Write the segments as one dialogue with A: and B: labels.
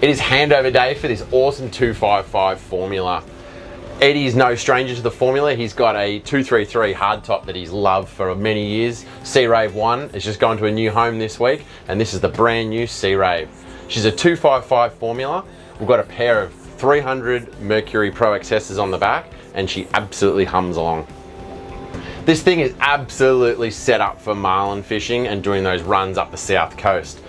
A: It is handover day for this awesome 255 formula. Eddie's no stranger to the formula. He's got a 233 hardtop that he's loved for many years. Sea Rave 1 is just going to a new home this week, and this is the brand new Sea Rave. She's a 255 formula. We've got a pair of 300 Mercury Pro accessors on the back, and she absolutely hums along. This thing is absolutely set up for marlin fishing and doing those runs up the south coast.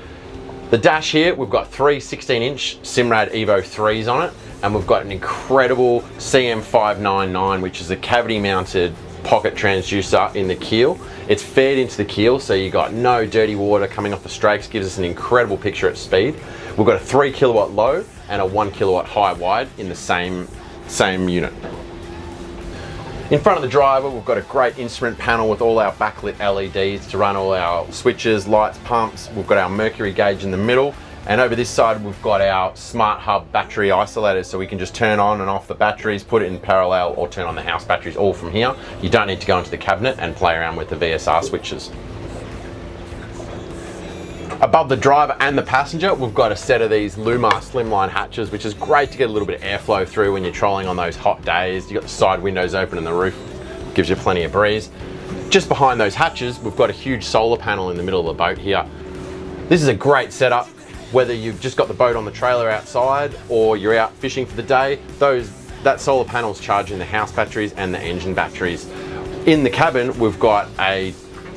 A: The dash here, we've got three 16-inch Simrad Evo 3s on it, and we've got an incredible CM599, which is a cavity-mounted pocket transducer in the keel. It's fed into the keel, so you got no dirty water coming off the strakes. Gives us an incredible picture at speed. We've got a 3 kilowatt low and a 1 kilowatt high wide in the same unit. In front of the driver, we've got a great instrument panel with all our backlit LEDs to run all our switches, lights, pumps. We've got our mercury gauge in the middle, and over this side we've got our smart hub battery isolators, so we can just turn on and off the batteries, put it in parallel, or turn on the house batteries all from here. You don't need to go into the cabinet and play around with the VSR switches. Above the driver and the passenger, we've got a set of these Lumar slimline hatches, which is great to get a little bit of airflow through when you're trolling on those hot days. You've got the side windows open and the roof gives you plenty of breeze. Just behind those hatches, we've got a huge solar panel in the middle of the boat here. This is a great setup, whether you've just got the boat on the trailer outside or you're out fishing for the day. That solar panel's charging the house batteries and the engine batteries. In the cabin, we've got a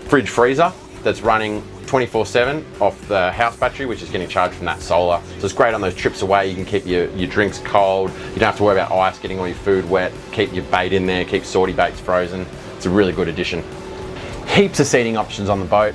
A: fridge freezer that's running 24/7 off the house battery, which is getting charged from that solar. So it's great on those trips away. You can keep your drinks cold. You don't have to worry about ice getting all your food wet. Keep your bait in there, keep sortie baits frozen. It's a really good addition. Heaps of seating options on the boat.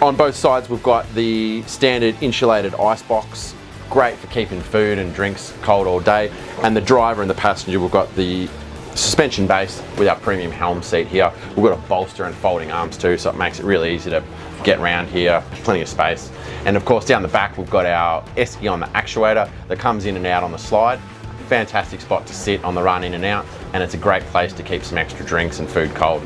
A: On both sides, we've got the standard insulated ice box, great for keeping food and drinks cold all day. And the driver and the passenger, we've got the suspension base with our premium helm seat here. We've got a bolster and folding arms too, so it makes it really easy to get around here, plenty of space. And of course down the back we've got our esky on the actuator that comes in and out on the slide. Fantastic spot to sit on the run in and out, and it's a great place to keep some extra drinks and food cold.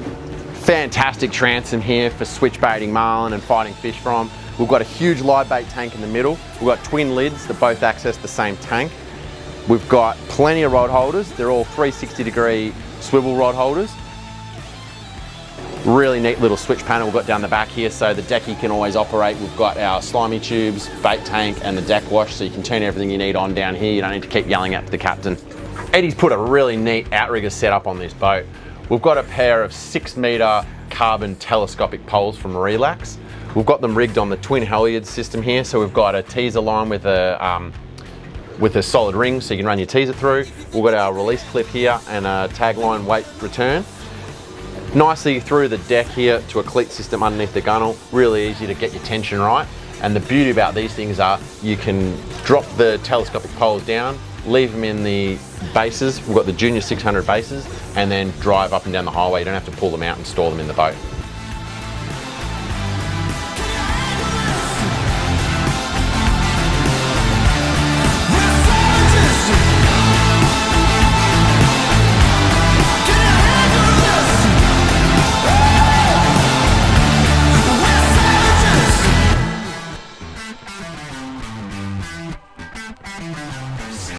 A: Fantastic transom here for switch baiting marlin and fighting fish from. We've got a huge live bait tank in the middle. We've got twin lids that both access the same tank. We've got plenty of rod holders. They're all 360-degree swivel rod holders. Really neat little switch panel we've got down the back here, so the decky can always operate. We've got our slimy tubes, bait tank, and the deck wash, so you can turn everything you need on down here. You don't need to keep yelling at the captain. Eddie's put a really neat outrigger setup on this boat. We've got a pair of 6-metre carbon telescopic poles from Relax. We've got them rigged on the twin halyard system here, so we've got a teaser line with a solid ring so you can run your teaser through. We've got our release clip here and a tagline weight return. Nicely through the deck here to a cleat system underneath the gunnel. Really easy to get your tension right. And the beauty about these things are you can drop the telescopic poles down, leave them in the bases. We've got the Junior 600 bases, and then drive up and down the highway. You don't have to pull them out and store them in the boat.